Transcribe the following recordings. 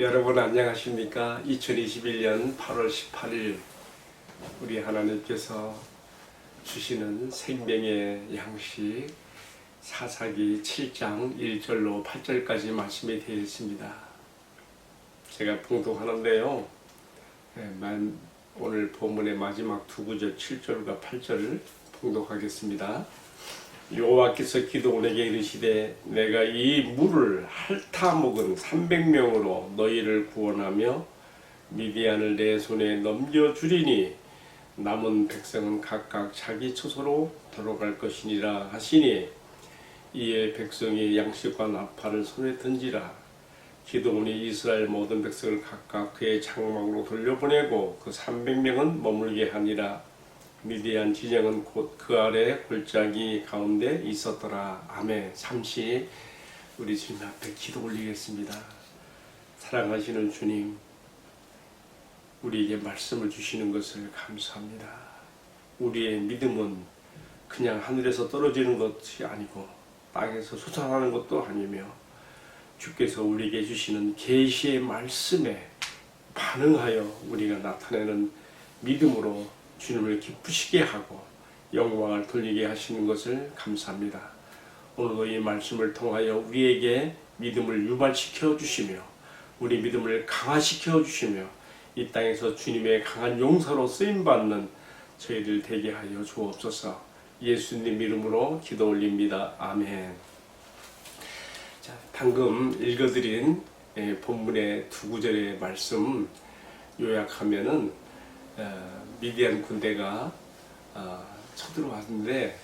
여러분 안녕하십니까? 2021년 8월 18일 우리 하나님께서 주시는 생명의 양식 사사기 7장 1절로 8절까지 말씀이 되어 있습니다. 제가 봉독하는데요. 오늘 본문의 마지막 두 구절 7절과 8절을 봉독하겠습니다. 여호와께서 기드온에게 이르시되 내가 이 물을 핥아 먹은 300명으로 너희를 구원하며 미디안을 내 손에 넘겨주리니 남은 백성은 각각 자기 처소로 돌아갈 것이니라 하시니 이에 백성이 양식과 나팔을 손에 던지라. 기드온이 이스라엘 모든 백성을 각각 그의 장막으로 돌려보내고 그 300명은 머물게 하니라. 미디안 진영은 곧 그 아래 골짜기 가운데 있었더라. 아멘. 잠시 우리 주님 앞에 기도 올리겠습니다. 사랑하시는 주님, 우리에게 말씀을 주시는 것을 감사합니다. 우리의 믿음은 그냥 하늘에서 떨어지는 것이 아니고 땅에서 솟아나는 것도 아니며 주께서 우리에게 주시는 계시의 말씀에 반응하여 우리가 나타내는 믿음으로 주님을 기쁘시게 하고 영광을 돌리게 하시는 것을 감사합니다. 오늘도 이 말씀을 통하여 우리에게 믿음을 유발시켜 주시며 우리 믿음을 강화시켜 주시며 이 땅에서 주님의 강한 용사로 쓰임받는 저희들 되게 하여 주옵소서. 예수님 이름으로 기도 올립니다. 아멘. 자, 방금 읽어드린 본문의 두 구절의 말씀 요약하면은 미디안 군대가 쳐들어왔는데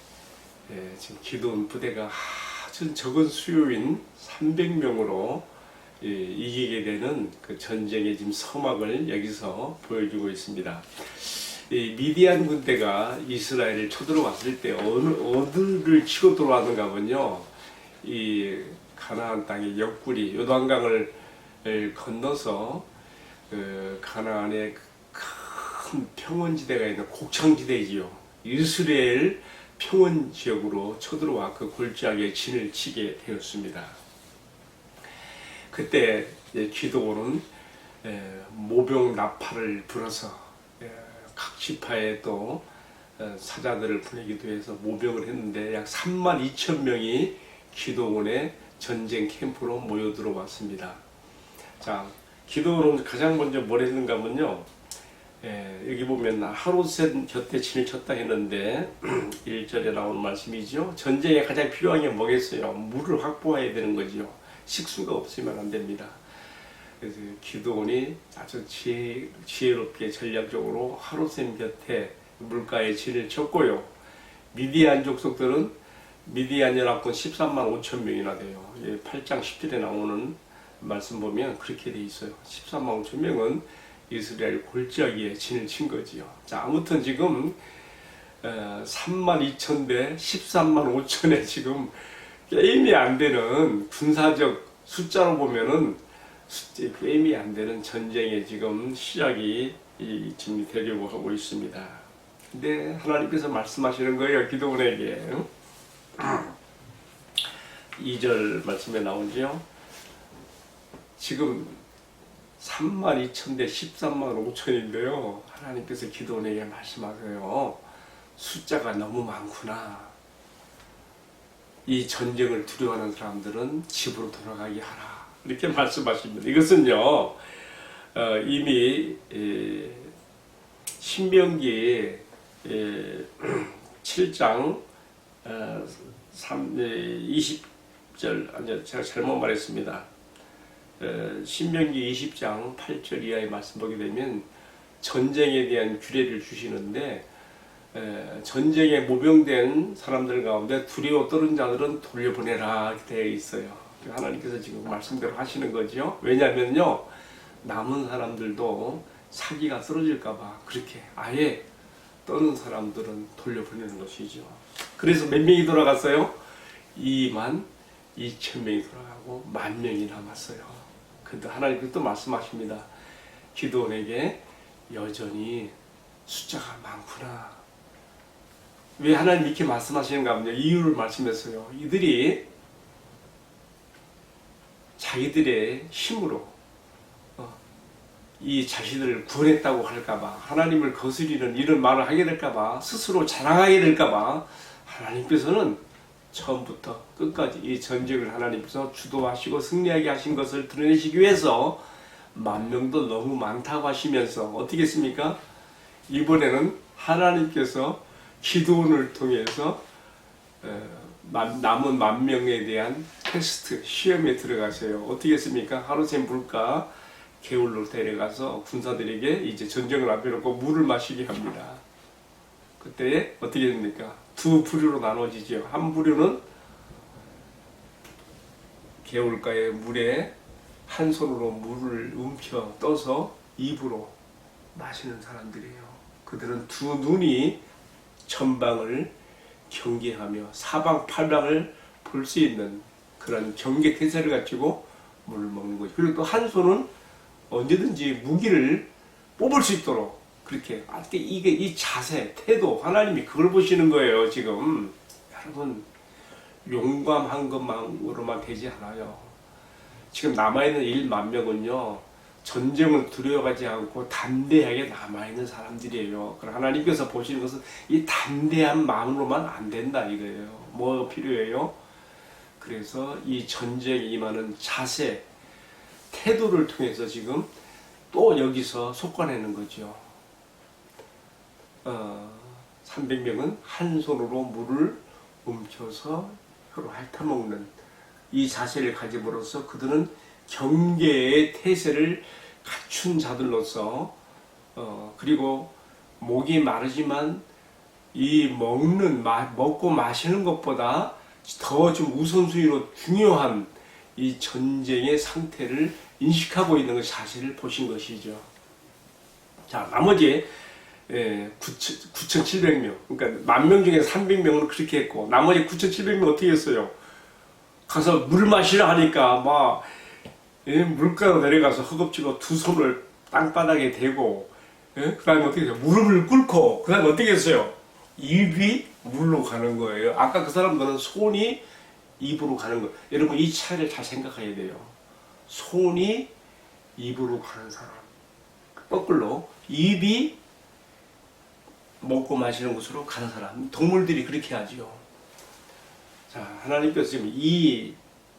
지금 기드온 부대가 아주 적은 수요인 300명으로 이기게 되는 그 전쟁의 지금 서막을 여기서 보여주고 있습니다. 이 미디안 군대가 이스라엘을 쳐들어왔을 때 어디를 치고 들어왔는가 하면요, 이 가나안 땅의 옆구리 요단강을 건너서 그 가나안의 큰 평원지대가 있는 곡창지대이지요. 이스라엘 평원지역으로 쳐들어와 그 골짜기에 진을 치게 되었습니다. 그때 기드온은 모병 나팔을 불어서 각 지파에 또 사자들을 보내기도 해서 모병을 했는데 약 32,000명이 기드온의 전쟁 캠프로 모여 들어왔습니다. 자, 기드온은 가장 먼저 뭘 했는가 하면요, 여기 보면 하롯셋 곁에 진을 쳤다 했는데 1절에 나온 말씀이죠. 전쟁에 가장 필요한 게 뭐겠어요? 물을 확보해야 되는 거죠. 식수가 없으면 안 됩니다. 그래서 기드온이 아주 지혜롭게 전략적으로 하롯셋 곁에 물가에 진을 쳤고요. 미디안 족속들은 미디안 연합군 13만 5천 명이나 돼요. 8장 10절에 나오는 말씀 보면 그렇게 돼 있어요. 13만 5천 명은 이스라엘 골짜기에 진을 친 거지요. 자, 아무튼 지금 3만 2천 대 13만 5천에 지금 게임이 안 되는 군사적 숫자로 보면은 게임이 안 되는 전쟁의 지금 시작이 지금 되려고 하고 있습니다. 근데 하나님께서 말씀하시는 거예요, 기드온에게. 2절 말씀에 나오죠. 지금 32,000 대 13만 5천인데요. 하나님께서 기드온에게 말씀하세요. 숫자가 너무 많구나. 이 전쟁을 두려워하는 사람들은 집으로 돌아가게 하라. 이렇게 말씀하십니다. 이것은요, 이미 신명기 7장 20절, 아니요, 제가 잘못 말했습니다. 신명기 20장 8절 이하의 말씀 보게 되면 전쟁에 대한 규례를 주시는데, 전쟁에 모병된 사람들 가운데 두려워 떨은 자들은 돌려보내라 이렇게 되어 있어요. 하나님께서 지금 말씀대로 하시는 거죠. 왜냐하면요, 남은 사람들도 사기가 쓰러질까봐 그렇게 아예 떠는 사람들은 돌려보내는 것이죠. 그래서 몇 명이 돌아갔어요? 2만 2천 명이 돌아가고 10,000명이 남았어요. 근데 하나님께서 또 말씀하십니다. 기드온에게 여전히 숫자가 많구나. 왜 하나님 이렇게 말씀하시는가 하면 이유를 말씀했어요. 이들이 자기들의 힘으로 이 자신을 구원했다고 할까봐, 하나님을 거스리는 이런 말을 하게 될까봐, 스스로 자랑하게 될까봐, 하나님께서는 처음부터 끝까지 이 전쟁을 하나님께서 주도하시고 승리하게 하신 것을 드러내시기 위해서 10,000명도 너무 많다고 하시면서 어떻게 했습니까? 이번에는 하나님께서 기도원을 통해서 남은 10,000명에 대한 테스트, 시험에 들어가세요. 어떻게 했습니까? 하루새 물가 개울로 데려가서 군사들에게 이제 전쟁을 앞에 놓고 물을 마시게 합니다. 그때 어떻게 됩니까? 두 부류로 나눠지죠. 한 부류는 개울가의 물에 한 손으로 물을 움켜 떠서 입으로 마시는 사람들이에요. 그들은 두 눈이 전방을 경계하며 사방팔방을 볼 수 있는 그런 경계 태세를 가지고 물을 먹는 거죠. 그리고 또 한 손은 언제든지 무기를 뽑을 수 있도록 그렇게 이게 이 자세, 태도, 하나님이 그걸 보시는 거예요. 지금 여러분 용감한 것만으로만 되지 않아요. 지금 남아있는 10,000명은요 전쟁을 두려워하지 않고 담대하게 남아있는 사람들이에요. 그럼 하나님께서 보시는 것은 이 담대한 마음으로만 안 된다 이거예요. 뭐 필요해요? 그래서 이 전쟁에 임하는 자세, 태도를 통해서 지금 또 여기서 속아내는 거죠. 300명은 한 손으로 물을 움켜서 혀로 핥아먹는 이 자세를 가짐으로써 그들은 경계의 태세를 갖춘 자들로서 그리고 목이 마르지만 이 먹고 마시는 것보다 더 좀 우선순위로 중요한 이 전쟁의 상태를 인식하고 있는 것 자세를 보신 것이죠. 자, 나머지 9,700명, 그러니까 10,000명 중에 300명은 그렇게 했고 나머지 9,700명 어떻게 했어요? 가서 물 마시라 하니까 막 물가로 내려가서 허겁지겁 두 손을 땅바닥에 대고 그 다음에 어떻게 했어요? 무릎을 꿇고 그 다음에 어떻게 했어요? 입이 물로 가는 거예요. 아까 그 사람들은 손이 입으로 가는 거. 여러분 이 차이를 잘 생각해야 돼요. 손이 입으로 가는 사람, 거꾸로 입이 먹고 마시는 곳으로 가는 사람. 동물들이 그렇게 하죠. 자, 하나님께서 지금 이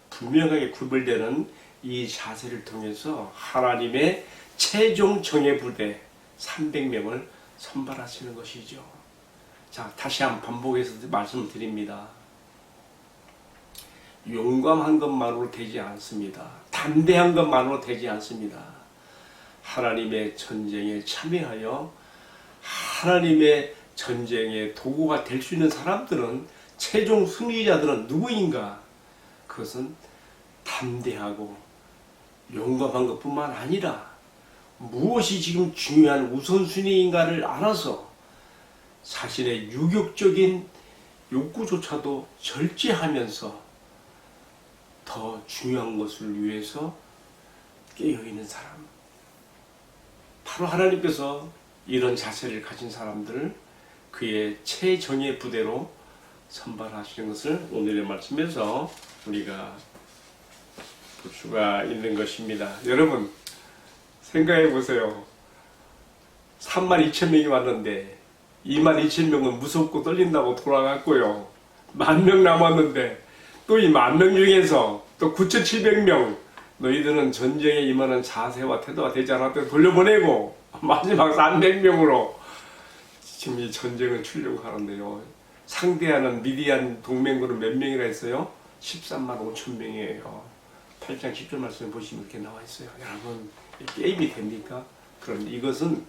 분명하게 구별되는 이 자세를 통해서 하나님의 최종 정예 부대 300명을 선발하시는 것이죠. 자, 다시 한번 반복해서 말씀을 드립니다. 용감한 것만으로 되지 않습니다. 담대한 것만으로 되지 않습니다. 하나님의 전쟁에 참여하여 하나님의 전쟁의 도구가 될 수 있는 사람들은 최종 승리자들은 누구인가? 그것은 담대하고 용감한 것뿐만 아니라 무엇이 지금 중요한 우선순위인가를 알아서 자신의 유격적인 욕구조차도 절제하면서 더 중요한 것을 위해서 깨어있는 사람. 바로 하나님께서 이런 자세를 가진 사람들을 그의 최정예 부대로 선발하시는 것을 오늘의 말씀에서 우리가 볼 수가 있는 것입니다. 여러분 생각해 보세요. 32,000명이 왔는데 22,000명은 무섭고 떨린다고 돌아갔고요. 10,000명 남았는데 또 이 10,000명 중에서 또 9,700명 너희들은 전쟁에 임하는 자세와 태도가 되지 않았다고 돌려보내고 마지막 300명으로 지금 이 전쟁을 치려고 하는데요. 상대하는 미디안 동맹군은 몇 명이나 했어요? 13만 5천 명이에요. 8장 10절 말씀 보시면 이렇게 나와 있어요. 여러분 게임이 됩니까? 그런데 이것은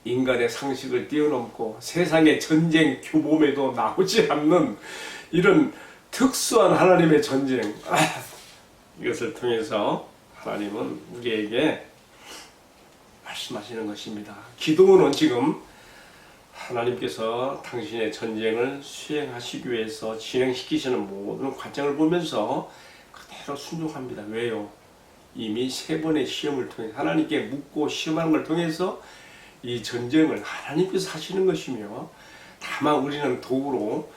인간의 상식을 뛰어넘고 세상의 전쟁 규모에도 나오지 않는 이런 특수한 하나님의 전쟁, 이것을 통해서 하나님은 우리에게 말씀하시는 것입니다. 기도는 지금 하나님께서 당신의 전쟁을 수행하시기 위해서 진행시키시는 모든 과정을 보면서 그대로 순종합니다. 왜요? 이미 3번의 시험을 통해 하나님께 묻고 시험하는 걸 통해서 이 전쟁을 하나님께서 하시는 것이며 다만 우리는 도구로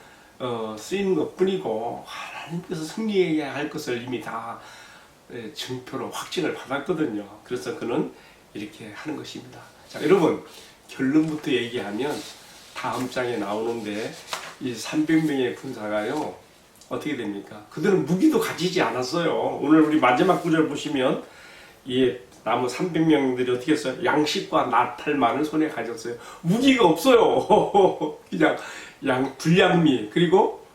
쓰이는 것 뿐이고 하나님께서 승리해야 할 것을 이미 다 증표로 확증을 받았거든요. 그래서 그는 이렇게 하는 것입니다. 자, 여러분 결론부터 얘기하면 다음 장에 나오는데 이 300명의 군사가요 어떻게 됩니까? 그들은 무기도 가지지 않았어요. 오늘 우리 마지막 구절 보시면 이 남은 300명들이 어떻게 했어요? 양식과 나팔만을 손에 가졌어요. 무기가 없어요. 그냥 불량미 그리고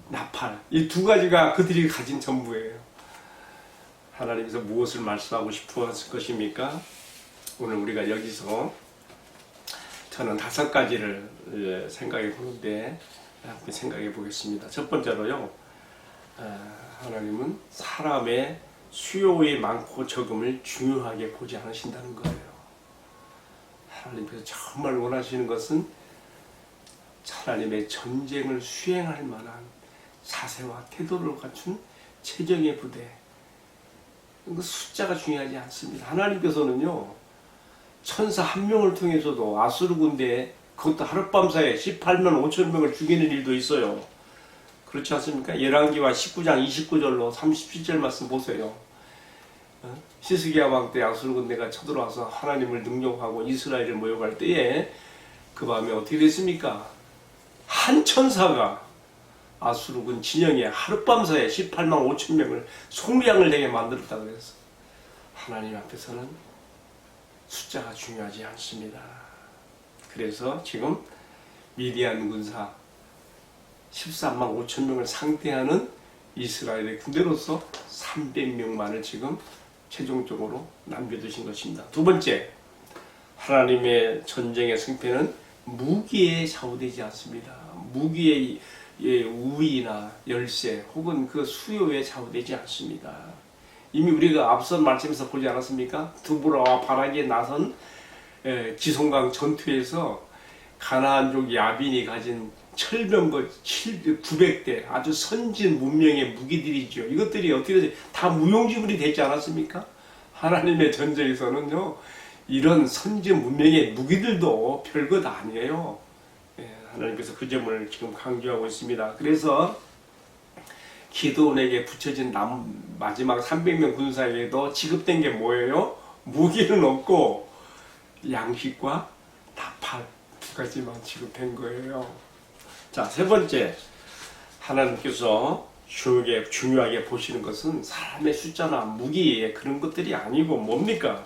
나팔 이 두 가지가 그들이 가진 전부예요. 하나님께서 무엇을 말씀하고 싶었을 것입니까? 오늘 우리가 여기서 저는 5가지를 생각해 보는데 함께 생각해 보겠습니다. 첫 번째로요, 하나님은 사람의 수요의 많고 적음을 중요하게 보지 않으신다는 거예요. 하나님께서 정말 원하시는 것은 하나님의 전쟁을 수행할 만한 자세와 태도를 갖춘 최정예 부대. 그 숫자가 중요하지 않습니다. 하나님께서는요, 천사 한 명을 통해서도 아수르 군대에 그것도 하룻밤 사이에 18만 5천 명을 죽이는 일도 있어요. 그렇지 않습니까? 열왕기와 19장 29절로 37절 말씀 보세요. 히스기야 왕 때 아수르 군대가 쳐들어와서 하나님을 능욕하고 이스라엘을 모욕할 때에 그 밤에 어떻게 됐습니까? 한 천사가 아수르 군 진영에 하룻밤 사이에 18만 5천 명을 속량을 내게 만들었다고 그랬어. 하나님 앞에서는 숫자가 중요하지 않습니다. 그래서 지금 미디안 군사 13만 5천 명을 상대하는 이스라엘의 군대로서 300명만을 지금 최종적으로 남겨두신 것입니다. 두 번째, 하나님의 전쟁의 승패는 무기에 좌우되지 않습니다. 무기의 우위나 열세 혹은 그 수요에 좌우되지 않습니다. 이미 우리가 앞선 말씀에서 보지 않았습니까? 두보라와 바락에 나선 지송강 전투에서 가나안족 야빈이 가진 철병거 900대 아주 선진 문명의 무기들이죠. 이것들이 어떻게 다 무용지물이 되지 않았습니까? 하나님의 전쟁에서는요, 이런 선진 문명의 무기들도 별것 아니에요. 하나님께서 그 점을 지금 강조하고 있습니다. 그래서 기드온에게 붙여진 마지막 300명 군사에게도 지급된 게 뭐예요? 무기는 없고 양식과 나팔 두 가지만 지급된 거예요. 자, 세 번째, 하나님께서 중요하게 보시는 것은 사람의 숫자나 무기 그런 것들이 아니고 뭡니까?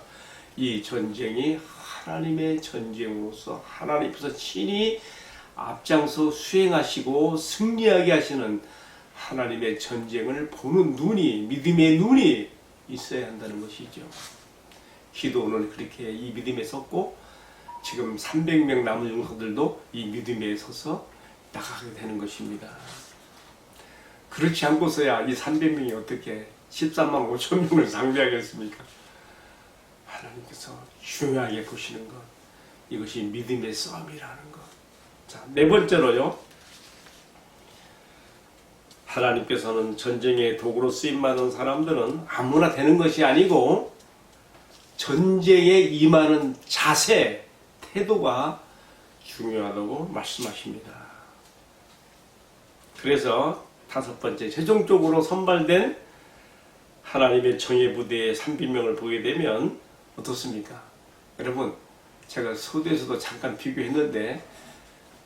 이 전쟁이 하나님의 전쟁으로서 하나님께서 친히 앞장서 수행하시고 승리하게 하시는 하나님의 전쟁을 보는 눈이, 믿음의 눈이 있어야 한다는 것이죠. 기도는 그렇게 이 믿음에 섰고 지금 300명 남은 용사들도 이 믿음에 서서 나가게 되는 것입니다. 그렇지 않고서야 이 300명이 어떻게 13만 5천 명을 상대하겠습니까? 하나님께서 중요하게 보시는 것, 이것이 믿음의 싸움이라는 것. 자, 네 번째로요, 하나님께서는 전쟁의 도구로 쓰임받은 사람들은 아무나 되는 것이 아니고 전쟁에 임하는 자세, 태도가 중요하다고 말씀하십니다. 그래서 다섯 번째, 최종적으로 선발된 하나님의 정예 부대의 300명을 보게 되면 어떻습니까? 여러분, 제가 서두에서도 잠깐 비교했는데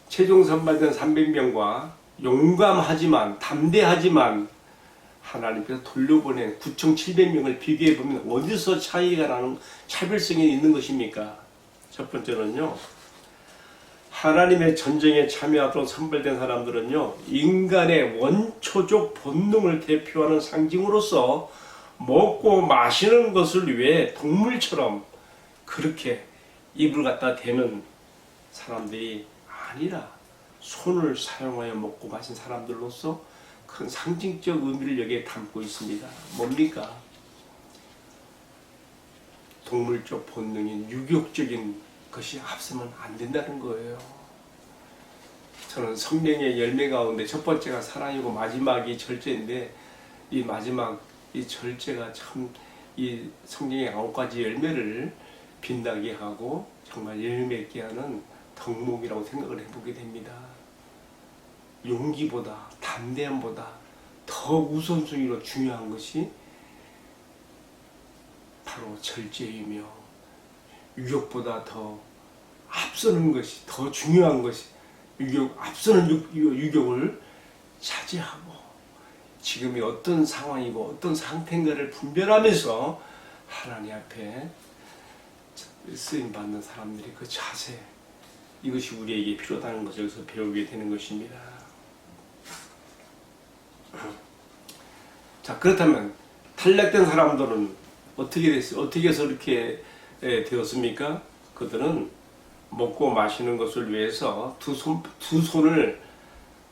최종 선발된 300명과 용감하지만 담대하지만 하나님께서 돌려보낸 9,700명을 비교해보면 어디서 차이가 나는 차별성이 있는 것입니까? 첫 번째는요, 하나님의 전쟁에 참여하도록 선발된 사람들은요, 인간의 원초적 본능을 대표하는 상징으로서 먹고 마시는 것을 위해 동물처럼 그렇게 입을 갖다 대는 사람들이 아니라 손을 사용하여 먹고 마신 사람들로서 큰 상징적 의미를 여기에 담고 있습니다. 뭡니까? 동물적 본능인 유격적인 것이 앞서면 안 된다는 거예요. 저는 성령의 열매 가운데 첫 번째가 사랑이고 마지막이 절제인데 이 마지막 이 절제가 참 이 성령의 9가지 열매를 빛나게 하고 정말 열매 있게 하는 덕목이라고 생각을 해보게 됩니다. 용기보다 담대함보다 더 우선순위로 중요한 것이 바로 절제이며 유욕보다 더 앞서는 것이 더 중요한 것이 앞서는 유욕을 차지하고 지금이 어떤 상황이고 어떤 상태인가를 분별하면서 하나님 앞에 쓰임받는 사람들의 그 자세, 이것이 우리에게 필요하다는 것을 여기서 배우게 되는 것입니다. 자, 그렇다면 탈락된 사람들은 어떻게 됐어요? 어떻게 해서 이렇게 되었습니까? 그들은 먹고 마시는 것을 위해서 두 손을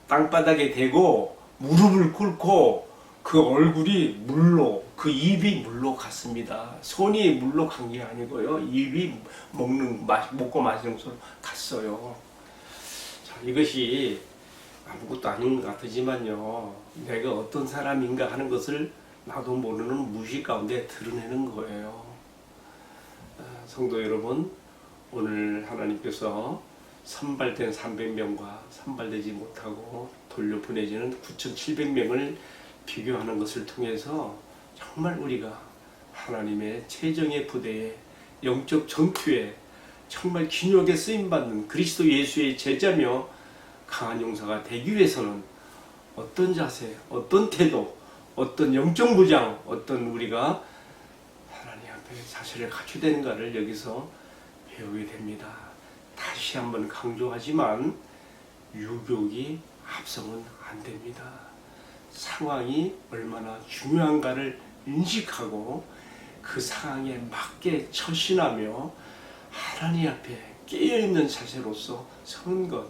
땅바닥에 대고 무릎을 꿇고 그 얼굴이 물로, 그 입이 물로 갔습니다. 손이 물로 간 게 아니고요. 입이 먹고 마시는 것으로 갔어요. 자, 이것이 아무것도 아닌 것 같지만요. 내가 어떤 사람인가 하는 것을 나도 모르는 무의식 가운데 드러내는 거예요. 성도 여러분, 오늘 하나님께서 선발된 300명과 선발되지 못하고 돌려보내지는 9,700명을 비교하는 것을 통해서 정말 우리가 하나님의 최정의 부대에 영적 전투에 정말 기력에 쓰임받는 그리스도 예수의 제자며 강한 용사가 되기 위해서는 어떤 자세, 어떤 태도, 어떤 영적 무장, 어떤 우리가 하나님 앞에 자세를 갖춰야 되는가를 여기서 배우게 됩니다. 다시 한번 강조하지만 유욕이 앞서면 안 됩니다. 상황이 얼마나 중요한가를 인식하고 그 상황에 맞게 처신하며 하나님 앞에 깨어있는 자세로서 서는 것,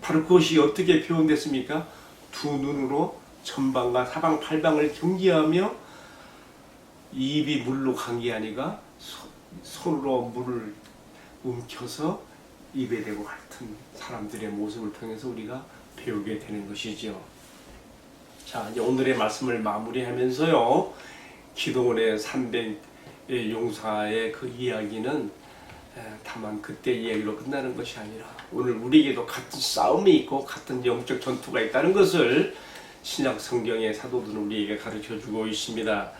바로 그것이 어떻게 표현됐습니까? 두 눈으로 전방과 사방 팔방을 경계하며 입이 물로 간 게 아니라 손으로 물을 움켜서 입에 대고 핥은 사람들의 모습을 통해서 우리가 배우게 되는 것이죠. 자, 이제 오늘의 말씀을 마무리하면서요, 기도원의 300 용사의 그 이야기는 다만 그때 이야기로 끝나는 것이 아니라 오늘 우리에게도 같은 싸움이 있고 같은 영적 전투가 있다는 것을 신약 성경의 사도들은 우리에게 가르쳐주고 있습니다.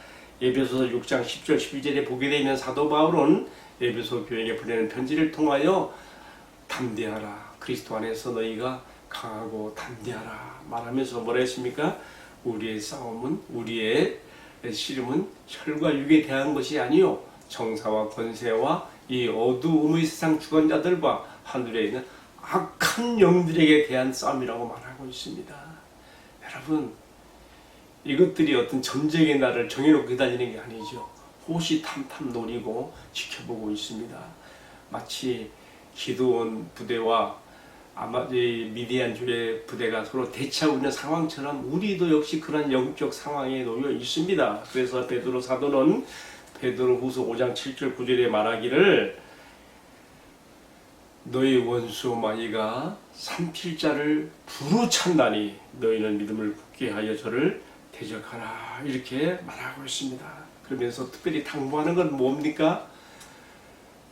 에베소서 6장 10절 11절에 보게 되면 사도 바울은 에베소 교회에 보내는 편지를 통하여 담대하라, 그리스도 안에서 너희가 강하고 담대하라 말하면서 뭐라 했습니까? 우리의 싸움은, 우리의 씨름은 혈과 육에 대한 것이 아니요 정사와 권세와 이 어두움의 세상 주관자들과 하늘에 있는 악한 영들에게 대한 싸움이라고 말하고 있습니다. 여러분, 이것들이 어떤 전쟁의 날을 정해놓고 기다리는 게 아니죠. 호시탐탐 노리고 지켜보고 있습니다. 마치 기드온 부대와 미디안 교회 부대가 서로 대치하고 있는 상황처럼 우리도 역시 그런 영적 상황에 놓여 있습니다. 그래서 베드로 사도는 베드로후서 5장 7절 9절에 말하기를 너희 원수 마귀가 산필자를 두루 찬다니 너희는 믿음을 굳게 하여 저를 대적하라, 이렇게 말하고 있습니다. 그러면서 특별히 당부하는 건 뭡니까?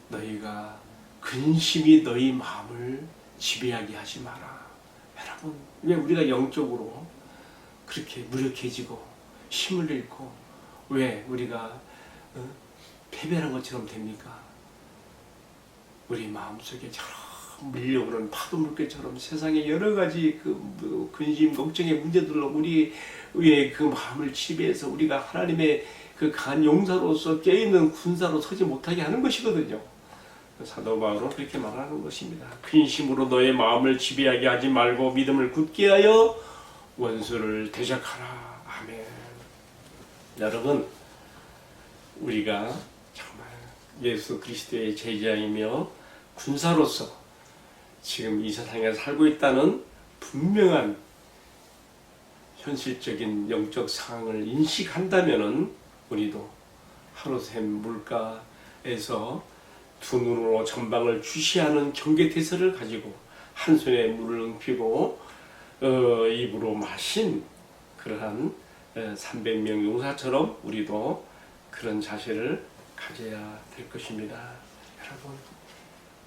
너희가 근심이 너희 마음을 지배하게 하지 마라. 여러분, 왜 우리가 영적으로 그렇게 무력해지고 힘을 잃고 왜 우리가 패배한 것처럼 됩니까? 우리 마음속에 저런 밀려오는 파도 물결처럼 세상의 여러 가지 그 근심, 걱정의 문제들로 우리의 그 마음을 지배해서 우리가 하나님의 그 강한 용사로서 깨어있는 군사로 서지 못하게 하는 것이거든요. 사도 바울은 그렇게 말하는 것입니다. 근심으로 너의 마음을 지배하게 하지 말고 믿음을 굳게 하여 원수를 대적하라. 아멘. 여러분, 우리가 정말 예수 그리스도의 제자이며 군사로서 지금 이 세상에 살고 있다는 분명한 현실적인 영적 상황을 인식한다면은 우리도 하루샘 물가에서 두 눈으로 전방을 주시하는 경계태세를 가지고 한 손에 물을 엉키고 입으로 마신 그러한 300명 용사처럼 우리도 그런 자세를 가져야 될 것입니다. 여러분,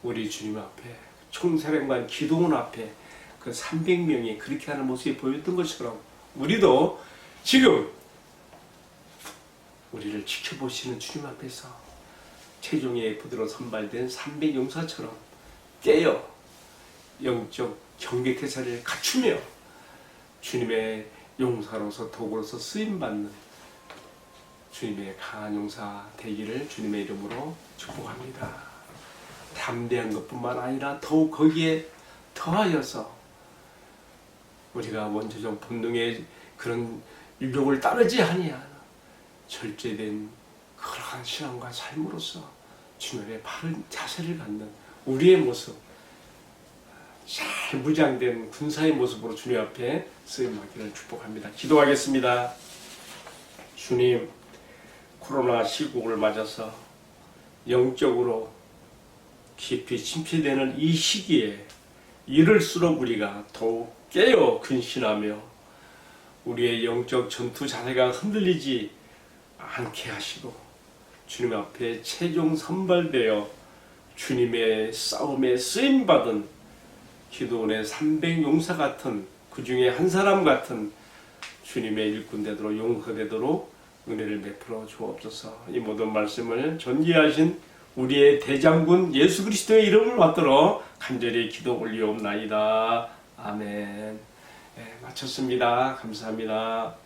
우리 주님 앞에 총사령관 기도원 앞에 그 300명이 그렇게 하는 모습이 보였던 것처럼 우리도 지금 우리를 지켜보시는 주님 앞에서 최종의 부대로 선발된 300용사처럼 깨어 영적 경계태세를 갖추며 주님의 용사로서 도구로서 쓰임받는 주님의 강한 용사 되기를 주님의 이름으로 축복합니다. 담대한 것뿐만 아니라 더욱 거기에 더하여서 우리가 원초적 본능의 그런 유혹을 따르지 아니하는 절제된 그러한 신앙과 삶으로서 주님의 바른 자세를 갖는 우리의 모습, 잘 무장된 군사의 모습으로 주님 앞에 쓰임받기를 축복합니다. 기도하겠습니다. 주님, 코로나 시국을 맞아서 영적으로 깊이 침체되는 이 시기에 이럴수록 우리가 더욱 깨어 근신하며 우리의 영적 전투 자세가 흔들리지 않게 하시고 주님 앞에 최종 선발되어 주님의 싸움에 쓰임받은 기도원의 300용사 같은 그 중에 한 사람 같은 주님의 일꾼 되도록 용사 되도록 은혜를 베풀어 주옵소서. 이 모든 말씀을 전개하신 우리의 대장군 예수 그리스도의 이름을 받들어 간절히 기도 올리옵나이다. 아멘. 네, 마쳤습니다. 감사합니다.